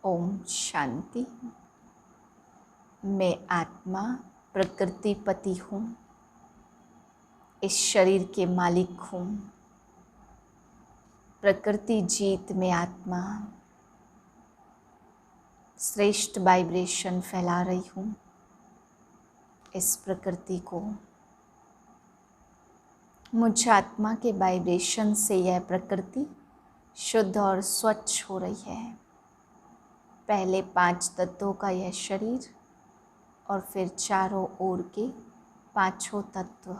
ओम शांति। मैं आत्मा प्रकृतिपति हूँ, इस शरीर के मालिक हूँ। प्रकृति जीत में आत्मा श्रेष्ठ वाइब्रेशन फैला रही हूँ इस प्रकृति को। मुझ आत्मा के वाइब्रेशन से यह प्रकृति शुद्ध और स्वच्छ हो रही है। पहले 5 तत्वों का यह शरीर और फिर चारों ओर के 5 तत्व।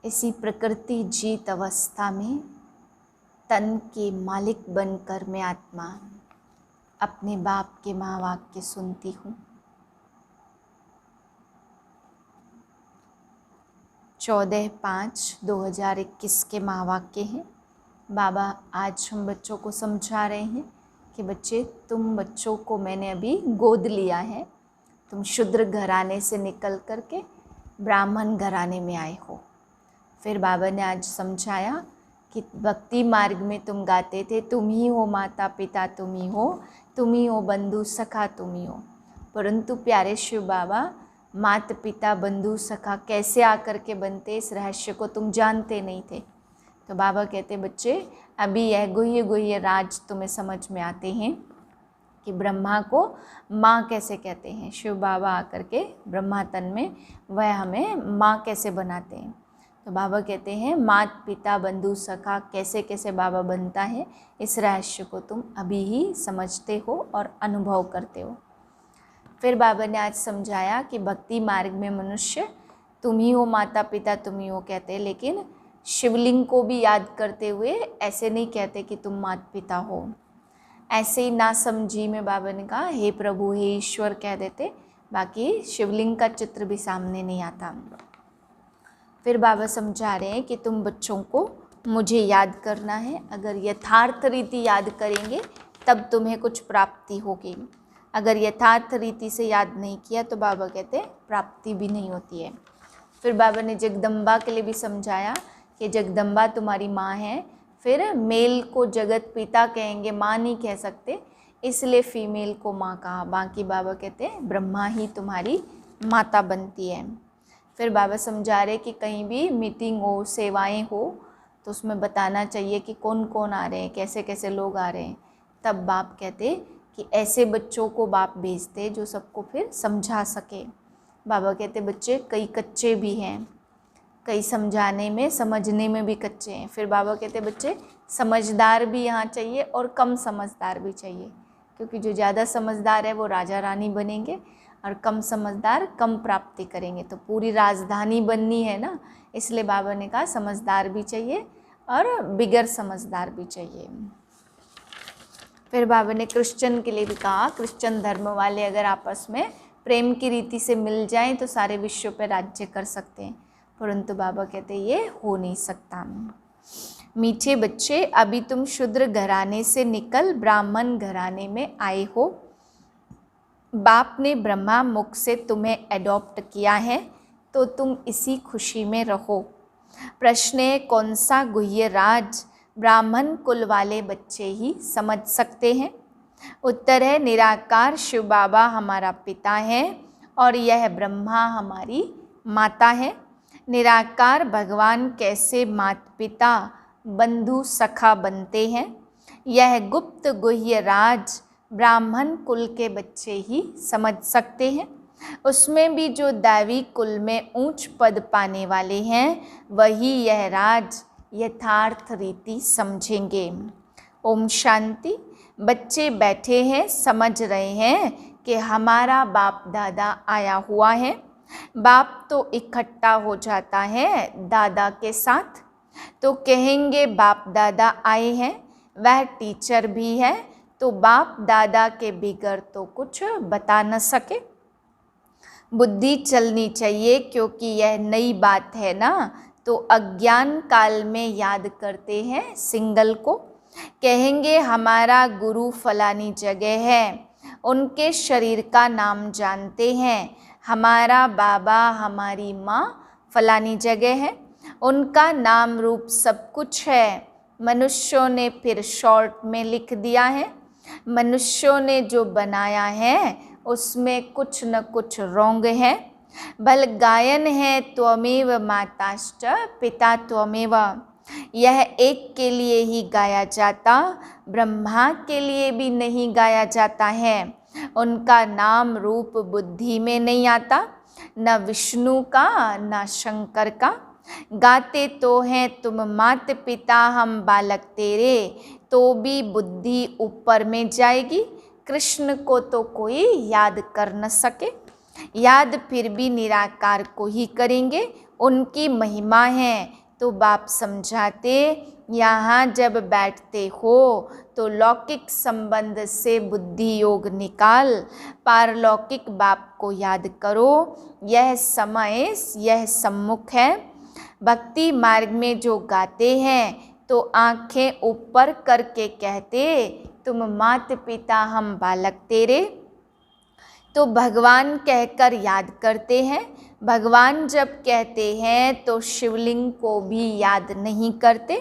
इसी प्रकृति जीत अवस्था में तन के मालिक बनकर मैं आत्मा अपने बाप के महावाक्य सुनती हूँ। 14/5/2021 के महावाक्य हैं। बाबा आज हम बच्चों को समझा रहे हैं कि बच्चे, तुम बच्चों को मैंने अभी गोद लिया है। तुम शूद्र घराने से निकल करके ब्राह्मण घराने में आए हो। फिर बाबा ने आज समझाया कि भक्ति मार्ग में तुम गाते थे, तुम ही हो माता पिता, तुम ही हो बंधु सखा, तुम ही हो। परंतु प्यारे शिव बाबा, माता पिता बंधु सखा कैसे आकर के बनते, इस रहस्य को तुम जानते नहीं थे। तो बाबा कहते, बच्चे अभी यह गुह्य राज तुम्हें समझ में आते हैं कि ब्रह्मा को माँ कैसे कहते हैं। शिव बाबा आकर के ब्रह्मा तन में वह हमें माँ कैसे बनाते हैं। तो बाबा कहते हैं माता पिता बंधु सखा कैसे कैसे बाबा बनता है, इस रहस्य को तुम अभी ही समझते हो और अनुभव करते हो। फिर बाबा ने आज समझाया कि भक्ति मार्ग में मनुष्य तुम ही हो माता पिता, तुम ही हो कहते हैं, लेकिन शिवलिंग को भी याद करते हुए ऐसे नहीं कहते कि तुम माता पिता हो। ऐसे ही ना समझी में बाबा ने कहा हे प्रभु हे ईश्वर कह देते, बाकी शिवलिंग का चित्र भी सामने नहीं आता। फिर बाबा समझा रहे हैं कि तुम बच्चों को मुझे याद करना है। अगर यथार्थ रीति याद करेंगे तब तुम्हें कुछ प्राप्ति होगी। अगर यथार्थ रीति से याद नहीं किया तो बाबा कहते प्राप्ति भी नहीं होती है। फिर बाबा ने जगदम्बा के लिए भी समझाया कि जगदम्बा तुम्हारी माँ है। फिर मेल को जगत पिता कहेंगे, माँ नहीं कह सकते, इसलिए फीमेल को माँ कहा। बाकी बाबा कहते हैं ब्रह्मा ही तुम्हारी माता बनती है। फिर बाबा समझा रहे कि कहीं भी मीटिंग हो, सेवाएं हो, तो उसमें बताना चाहिए कि कौन कौन आ रहे हैं, कैसे कैसे लोग आ रहे हैं। तब बाप कहते कि ऐसे बच्चों को बाप भेजते जो सबको फिर समझा सके। बाबा कहते बच्चे कई कच्चे भी हैं, कई समझाने में समझने में भी कच्चे हैं। फिर बाबा कहते बच्चे समझदार भी यहाँ चाहिए और कम समझदार भी चाहिए, क्योंकि जो ज़्यादा समझदार है वो राजा रानी बनेंगे और कम समझदार कम प्राप्ति करेंगे। तो पूरी राजधानी बननी है ना, इसलिए बाबा ने कहा समझदार भी चाहिए और बिगर समझदार भी चाहिए। फिर बाबा ने क्रिश्चियन के लिए भी कहा, क्रिश्चियन धर्म वाले अगर आपस में प्रेम की रीति से मिल जाएं तो सारे विश्व पर राज्य कर सकते हैं, परंतु बाबा कहते ये हो नहीं सकता। मीठे बच्चे, अभी तुम शूद्र घराने से निकल ब्राह्मण घराने में आए हो। बाप ने ब्रह्मा मुख से तुम्हें एडॉप्ट किया है, तो तुम इसी खुशी में रहो। प्रश्न है कौन सा गुह्य राज ब्राह्मण कुल वाले बच्चे ही समझ सकते हैं। उत्तर है निराकार शिव बाबा हमारा पिता है और यह ब्रह्मा हमारी माता है। निराकार भगवान कैसे माता पिता बंधु सखा बनते हैं, यह गुप्त गुह्य राज ब्राह्मण कुल के बच्चे ही समझ सकते हैं। उसमें भी जो दैवी कुल में ऊंच पद पाने वाले हैं वही यह राज यथार्थ रीति समझेंगे। ओम शांति। बच्चे बैठे हैं, समझ रहे हैं कि हमारा बाप दादा आया हुआ है। बाप तो इकट्ठा हो जाता है दादा के साथ, तो कहेंगे बाप दादा आए हैं। वह टीचर भी है, तो बाप दादा के बिगड़ तो कुछ बता न सके। बुद्धि चलनी चाहिए, क्योंकि यह नई बात है ना, तो अज्ञान काल में याद करते हैं सिंगल को। कहेंगे हमारा गुरु फलानी जगह है, उनके शरीर का नाम जानते हैं। हमारा बाबा हमारी माँ फलानी जगह है, उनका नाम रूप सब कुछ है, मनुष्यों ने फिर शॉर्ट में लिख दिया है। मनुष्यों ने जो बनाया है उसमें कुछ न कुछ रॉन्ग है। बल गायन है त्वमेव माताश्च पिता त्वमेव, यह एक के लिए ही गाया जाता, ब्रह्मा के लिए भी नहीं गाया जाता है। उनका नाम रूप बुद्धि में नहीं आता, न विष्णु का न शंकर का। गाते तो हैं तुम मात पिता हम बालक तेरे, तो भी बुद्धि ऊपर में जाएगी। कृष्ण को तो कोई याद कर न सके, याद फिर भी निराकार को ही करेंगे, उनकी महिमा है। तो बाप समझाते, यहाँ जब बैठते हो तो लौकिक संबंध से बुद्धि योग निकाल, पारलौकिक बाप को याद करो। यह समय यह सम्मुख है। भक्ति मार्ग में जो गाते हैं तो आंखें ऊपर करके कहते, तुम मात पिता हम बालक तेरे, तो भगवान कहकर याद करते हैं। भगवान जब कहते हैं तो शिवलिंग को भी याद नहीं करते।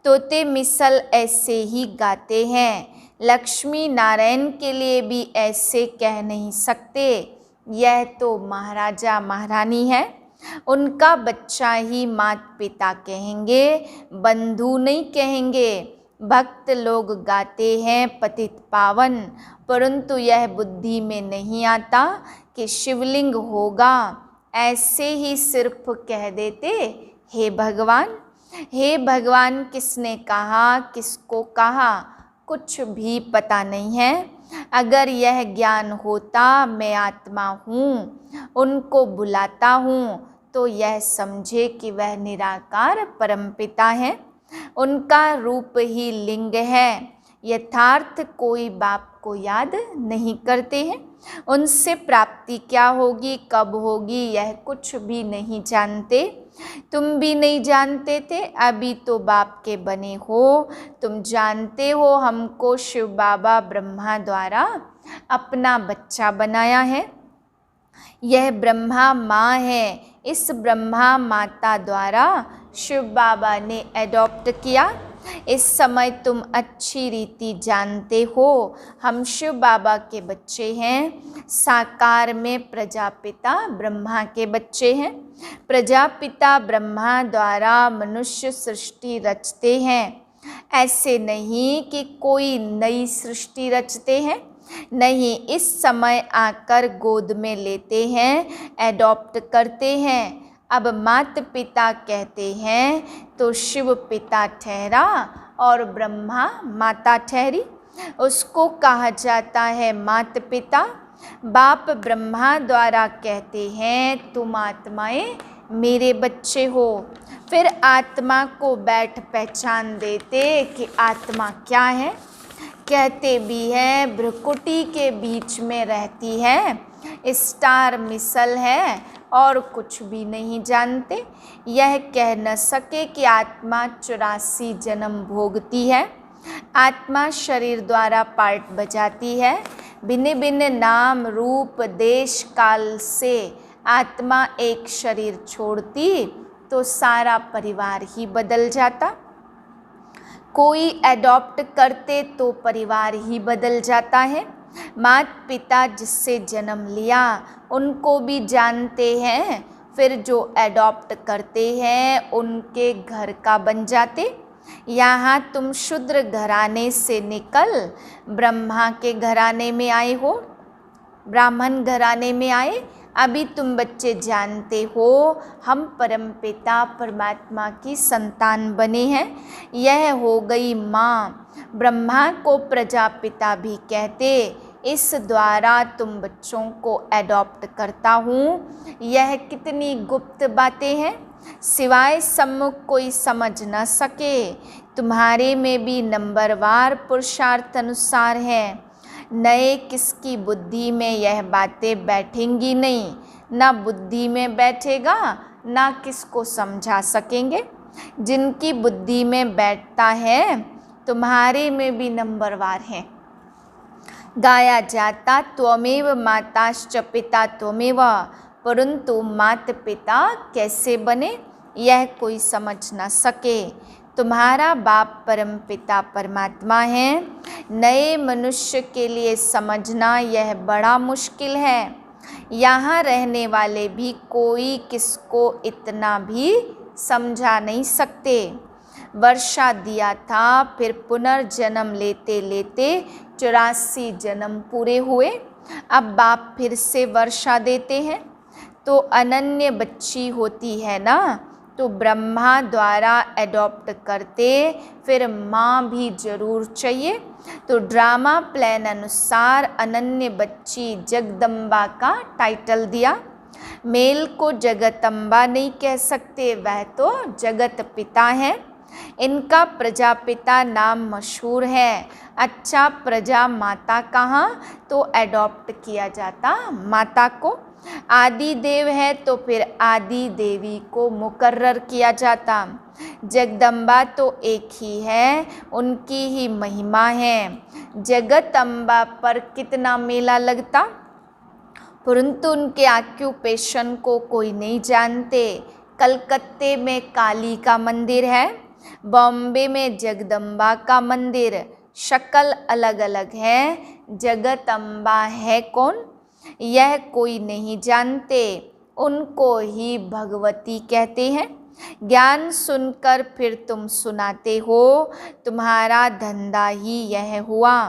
तोते मिसल ऐसे ही गाते हैं, लक्ष्मी नारायण के लिए भी ऐसे कह नहीं सकते। यह तो महाराजा महारानी है, उनका बच्चा ही मात पिता कहेंगे, बंधु नहीं कहेंगे। भक्त लोग गाते हैं पतित पावन, परंतु यह बुद्धि में नहीं आता कि शिवलिंग होगा। ऐसे ही सिर्फ कह देते हे भगवान। हे भगवान किसने कहा, किसको कहा, कुछ भी पता नहीं है। अगर यह ज्ञान होता मैं आत्मा हूँ, उनको बुलाता हूँ, तो यह समझे कि वह निराकार परमपिता है, उनका रूप ही लिंग है। यथार्थ कोई बाप को याद नहीं करते हैं, उनसे प्राप्ति क्या होगी कब होगी यह कुछ भी नहीं जानते। तुम भी नहीं जानते थे, अभी तो बाप के बने हो। तुम जानते हो हमको शिव बाबा ब्रह्मा द्वारा अपना बच्चा बनाया है। यह ब्रह्मा माँ है, इस ब्रह्मा माता द्वारा शिव बाबा ने एडॉप्ट किया। इस समय तुम अच्छी रीति जानते हो हम शिव बाबा के बच्चे हैं, साकार में प्रजापिता ब्रह्मा के बच्चे हैं। प्रजापिता ब्रह्मा द्वारा मनुष्य सृष्टि रचते हैं, ऐसे नहीं कि कोई नई सृष्टि रचते हैं, नहीं, इस समय आकर गोद में लेते हैं, एडॉप्ट करते हैं। अब मात पिता कहते हैं तो शिव पिता ठहरा और ब्रह्मा माता ठहरी, उसको कहा जाता है मात पिता। बाप ब्रह्मा द्वारा कहते हैं तुम आत्माएं मेरे बच्चे हो। फिर आत्मा को बैठ पहचान देते कि आत्मा क्या है। कहते भी हैं भ्रुकुटी के बीच में रहती है, स्टार मिसल है और कुछ भी नहीं जानते। यह कह न सके कि आत्मा 84 जन्म भोगती है। आत्मा शरीर द्वारा पार्ट बजाती है, भिन्न भिन्न नाम रूप देश काल से आत्मा एक शरीर छोड़ती तो सारा परिवार ही बदल जाता। कोई एडॉप्ट करते तो परिवार ही बदल जाता है। माता पिता जिससे जन्म लिया उनको भी जानते हैं, फिर जो एडॉप्ट करते हैं उनके घर का बन जाते। यहाँ तुम शूद्र घराने से निकल ब्रह्मा के घराने में आए हो, ब्राह्मण घराने में आए। अभी तुम बच्चे जानते हो हम परमपिता परमात्मा की संतान बने हैं। यह हो गई माँ। ब्रह्मा को प्रजापिता भी कहते, इस द्वारा तुम बच्चों को एडॉप्ट करता हूँ। यह कितनी गुप्त बातें हैं, सिवाय सम्मुख कोई समझ न सके। तुम्हारे में भी नंबरवार पुरुषार्थ अनुसार है। नए किसकी बुद्धि में यह बातें बैठेंगी नहीं, ना बुद्धि में बैठेगा, ना किसको समझा सकेंगे। जिनकी बुद्धि में बैठता है तुम्हारे में भी नंबरवार है। गाया जाता त्वमेव माताश्च पिता त्वमेव, परंतु मात पिता कैसे बने यह कोई समझ न सके। तुम्हारा बाप परम पिता परमात्मा है। नए मनुष्य के लिए समझना यह बड़ा मुश्किल है। यहाँ रहने वाले भी कोई किसको इतना भी समझा नहीं सकते। वर्षा दिया था, फिर पुनर्जन्म लेते लेते 84 जन्म पूरे हुए। अब बाप फिर से वर्षा देते हैं। तो अनन्य बच्ची होती है ना, तो ब्रह्मा द्वारा एडॉप्ट करते, फिर माँ भी ज़रूर चाहिए। तो ड्रामा प्लान अनुसार अनन्य बच्ची जगदम्बा का टाइटल दिया। मेल को जगदम्बा नहीं कह सकते, वह तो जगत पिता है। इनका प्रजापिता नाम मशहूर है। अच्छा, प्रजा माता कहाँ, तो एडॉप्ट किया जाता माता को। आदि देव है तो फिर आदि देवी को मुकर्रर किया जाता। जगदम्बा तो एक ही है, उनकी ही महिमा है। जगत अम्बा पर कितना मेला लगता, परंतु उनके ऑक्यूपेशन को कोई नहीं जानते। कलकत्ते में काली का मंदिर है, बॉम्बे में जगदम्बा का मंदिर, शक्ल अलग अलग है। जगत अम्बा है कौन, यह कोई नहीं जानते। उनको ही भगवती कहते हैं। ज्ञान सुनकर फिर तुम सुनाते हो, तुम्हारा धंधा ही यह हुआ।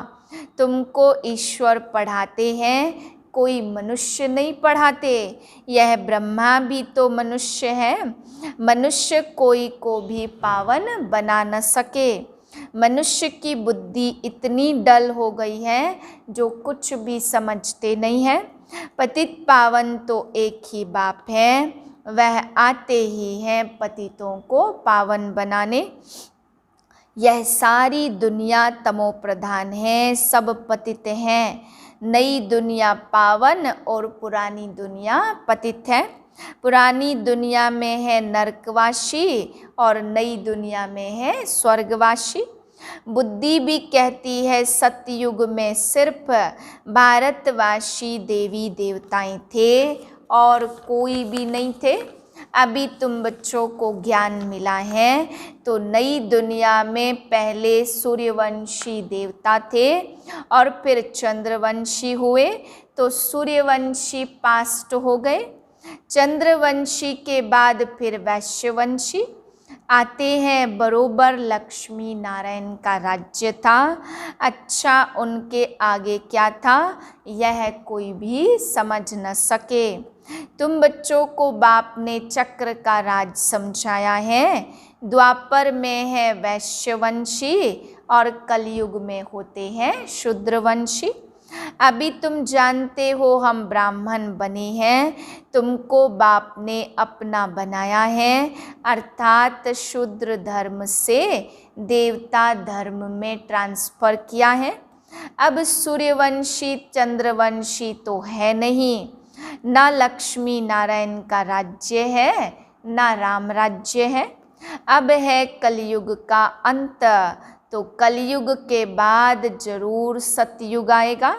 तुमको ईश्वर पढ़ाते हैं, कोई मनुष्य नहीं पढ़ाते। यह ब्रह्मा भी तो मनुष्य है। मनुष्य कोई को भी पावन बना न सके। मनुष्य की बुद्धि इतनी डल हो गई है जो कुछ भी समझते नहीं है। पतित पावन तो एक ही बाप है, वह आते ही हैं पतितों को पावन बनाने। यह सारी दुनिया तमो प्रधान है, सब पतित हैं। नई दुनिया पावन और पुरानी दुनिया पतित है। पुरानी दुनिया में है नरकवासी और नई दुनिया में है स्वर्गवासी। बुद्धि भी कहती है सतयुग में सिर्फ भारतवासी देवी देवताएं थे और कोई भी नहीं थे। अभी तुम बच्चों को ज्ञान मिला है तो नई दुनिया में पहले सूर्यवंशी देवता थे और फिर चंद्रवंशी हुए, तो सूर्यवंशी पास्ट हो गए। चंद्रवंशी के बाद फिर वैश्यवंशी आते हैं। बरोबर लक्ष्मी नारायण का राज्य था। अच्छा, उनके आगे क्या था यह कोई भी समझ न सके। तुम बच्चों को बाप ने चक्र का राज समझाया है। द्वापर में है वैश्यवंशी और कलयुग में होते हैं शूद्रवंशी। अभी तुम जानते हो हम ब्राह्मण बने हैं, तुमको बाप ने अपना बनाया है, अर्थात शूद्र धर्म से देवता धर्म में ट्रांसफर किया है। अब सूर्यवंशी चंद्रवंशी तो है नहीं, ना लक्ष्मी नारायण का राज्य है ना राम राज्य है। अब है कलयुग का अंत, तो कलयुग के बाद जरूर सतयुग आएगा।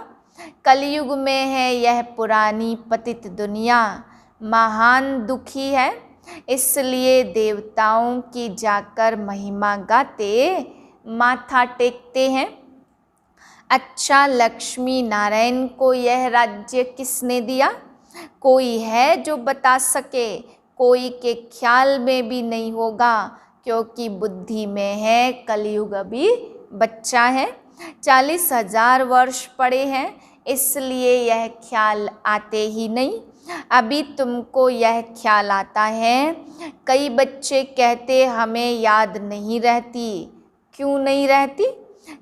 कलयुग में है यह पुरानी पतित दुनिया, महान दुखी है, इसलिए देवताओं की जाकर महिमा गाते माथा टेकते हैं। अच्छा, लक्ष्मी नारायण को यह राज्य किसने दिया? कोई है जो बता सके? कोई के ख्याल में भी नहीं होगा, क्योंकि बुद्धि में है कलयुग अभी बच्चा है। 40,000 वर्ष पड़े हैं, इसलिए यह ख्याल आते ही नहीं। अभी तुमको यह ख्याल आता है। कई बच्चे कहते हमें याद नहीं रहती। क्यों नहीं रहती?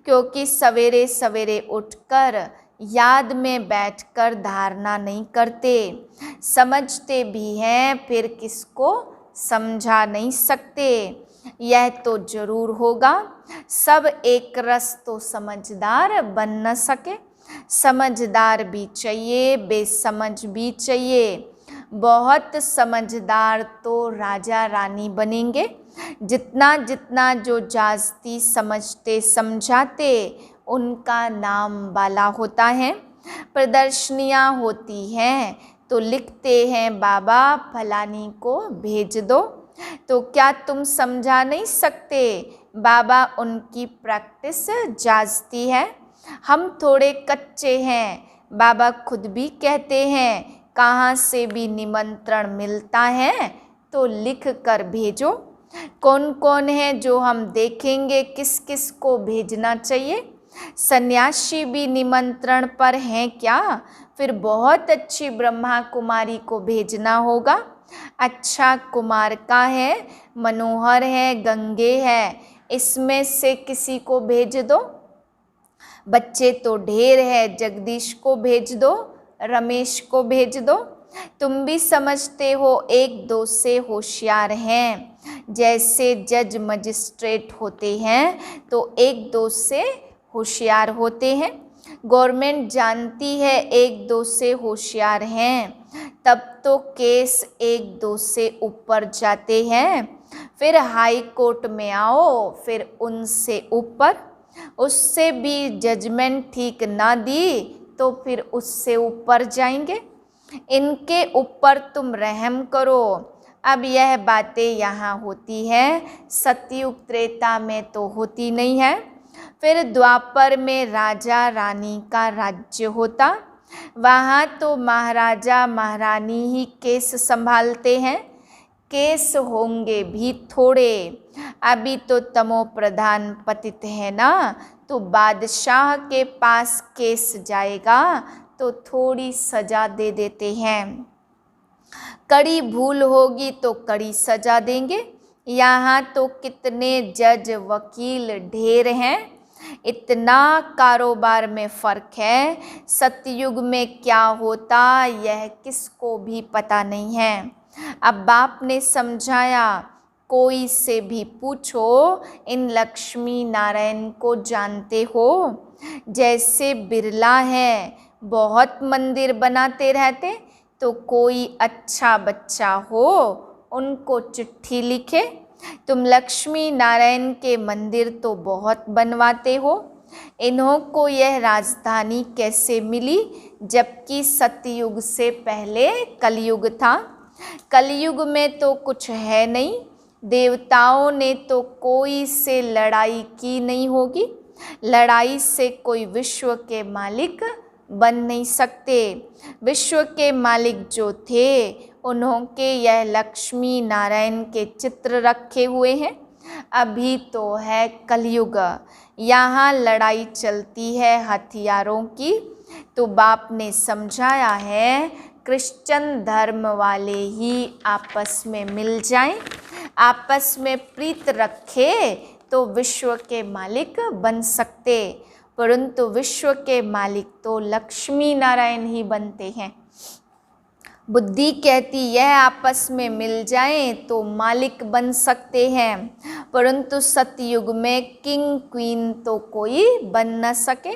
क्योंकि सवेरे सवेरे उठकर याद में बैठकर धारणा नहीं करते। समझते भी हैं, फिर किसको समझा नहीं सकते। यह तो जरूर होगा। सब एक रस तो समझदार बन न सके। समझदार भी चाहिए, बेसमझ भी चाहिए। बहुत समझदार तो राजा रानी बनेंगे। जितना जितना जो जास्ती समझते समझाते उनका नाम वाला होता है। प्रदर्शनियाँ होती हैं तो लिखते हैं बाबा फलानी को भेज दो। तो क्या तुम समझा नहीं सकते? बाबा उनकी प्रैक्टिस जांचती है। हम थोड़े कच्चे हैं। बाबा खुद भी कहते हैं, कहाँ से भी निमंत्रण मिलता है तो लिख कर भेजो। कौन कौन है जो हम देखेंगे किस किस को भेजना चाहिए। सन्यासी भी निमंत्रण पर हैं क्या? फिर बहुत अच्छी ब्रह्मा कुमारी को भेजना होगा। अच्छा कुमार का है, मनोहर है, गंगे है, इसमें से किसी को भेज दो। बच्चे तो ढेर है, जगदीश को भेज दो, रमेश को भेज दो। तुम भी समझते हो एक दो से होशियार हैं। जैसे जज मजिस्ट्रेट होते हैं तो एक दो से होशियार होते हैं। गवर्नमेंट जानती है एक दो से होशियार हैं, तब तो केस एक दो से ऊपर जाते हैं। फिर हाई कोर्ट में आओ, फिर उनसे ऊपर। उससे भी जजमेंट ठीक ना दी तो फिर उससे ऊपर जाएंगे। इनके ऊपर तुम रहम करो। अब यह बातें यहाँ होती है, सतयुग त्रेता में तो होती नहीं है। फिर द्वापर में राजा रानी का राज्य होता, वहाँ तो महाराजा महारानी ही केस संभालते हैं। केस होंगे भी थोड़े। अभी तो तमो प्रधान पतित है ना, तो बादशाह के पास केस जाएगा तो थोड़ी सजा दे देते हैं। कड़ी भूल होगी तो कड़ी सजा देंगे। यहाँ तो कितने जज वकील ढेर हैं। इतना कारोबार में फर्क है। सतयुग में क्या होता यह किसको भी पता नहीं है। अब बाप ने समझाया, कोई से भी पूछो, इन लक्ष्मी नारायण को जानते हो? जैसे बिरला है, बहुत मंदिर बनाते रहते, तो कोई अच्छा बच्चा हो उनको चिट्ठी लिखे। तुम लक्ष्मी नारायण के मंदिर तो बहुत बनवाते हो। इन्हों को यह राजधानी कैसे मिली, जबकि सतयुग से पहले कलयुग था। कलयुग में तो कुछ है नहीं। देवताओं ने तो कोई से लड़ाई की नहीं होगी। लड़ाई से कोई विश्व के मालिक बन नहीं सकते। विश्व के मालिक जो थे उन्हों के यह लक्ष्मी नारायण के चित्र रखे हुए हैं। अभी तो है कलयुग, यहाँ लड़ाई चलती है हथियारों की। तो बाप ने समझाया है, क्रिश्चियन धर्म वाले ही आपस में मिल जाएं, आपस में प्रीत रखे तो विश्व के मालिक बन सकते। परंतु विश्व के मालिक तो लक्ष्मी नारायण ही बनते हैं। बुद्धि कहती यह आपस में मिल जाएं तो मालिक बन सकते हैं, परंतु सतयुग में किंग क्वीन तो कोई बन न सके।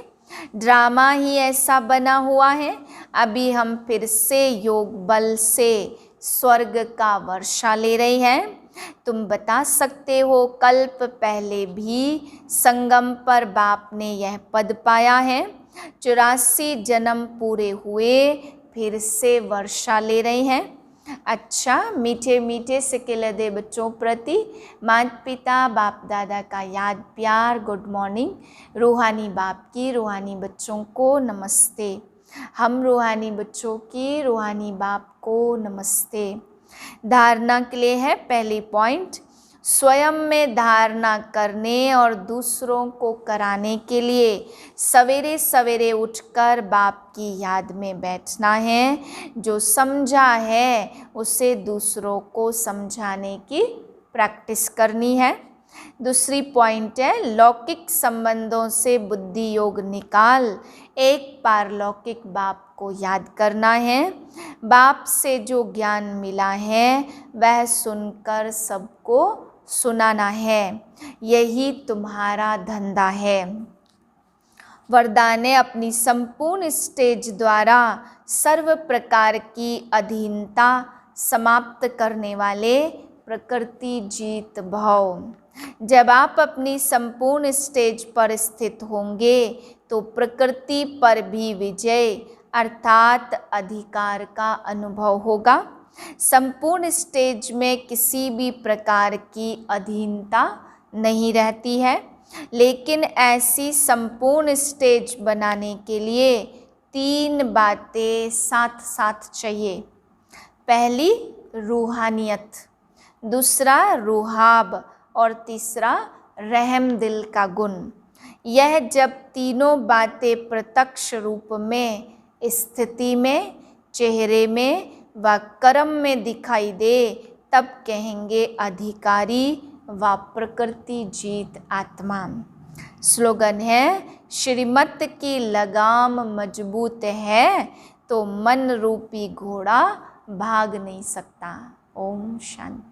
ड्रामा ही ऐसा बना हुआ है। अभी हम फिर से योग बल से स्वर्ग का वर्षा ले रहे हैं। तुम बता सकते हो, कल्प पहले भी संगम पर बाप ने यह पद पाया है। 84 जन्म पूरे हुए, फिर से वर्षा ले रहे हैं। अच्छा, मीठे मीठे से किलदे बच्चों प्रति माता पिता बाप दादा का याद प्यार गुड मॉर्निंग। रूहानी बाप की रूहानी बच्चों को नमस्ते। हम रूहानी बच्चों की रूहानी बाप को नमस्ते। धारणा के लिए है पहली पॉइंट, स्वयं में धारणा करने और दूसरों को कराने के लिए सवेरे सवेरे उठकर बाप की याद में बैठना है। जो समझा है उसे दूसरों को समझाने की प्रैक्टिस करनी है। दूसरी पॉइंट है, लौकिक संबंधों से बुद्धि योग निकाल एक पारलौकिक बाप को याद करना है। बाप से जो ज्ञान मिला है वह सुनकर सबको सुनाना है। यही तुम्हारा धंधा है। वरदान अपनी संपूर्ण स्टेज द्वारा सर्व प्रकार की अधीनता समाप्त करने वाले प्रकृति जीत भव। जब आप अपनी संपूर्ण स्टेज पर स्थित होंगे तो प्रकृति पर भी विजय अर्थात अधिकार का अनुभव होगा। संपूर्ण स्टेज में किसी भी प्रकार की अधीनता नहीं रहती है, लेकिन ऐसी संपूर्ण स्टेज बनाने के लिए 3 बातें साथ साथ चाहिए। पहली रूहानियत, दूसरा रूहाब और तीसरा रहम दिल का गुण। यह जब तीनों बातें प्रत्यक्ष रूप में, स्थिति में, चेहरे में व कर्म में दिखाई दे, तब कहेंगे अधिकारी व प्रकृति जीत आत्मा। स्लोगन है, श्रीमत की लगाम मजबूत है तो मन रूपी घोड़ा भाग नहीं सकता। ओम शांति।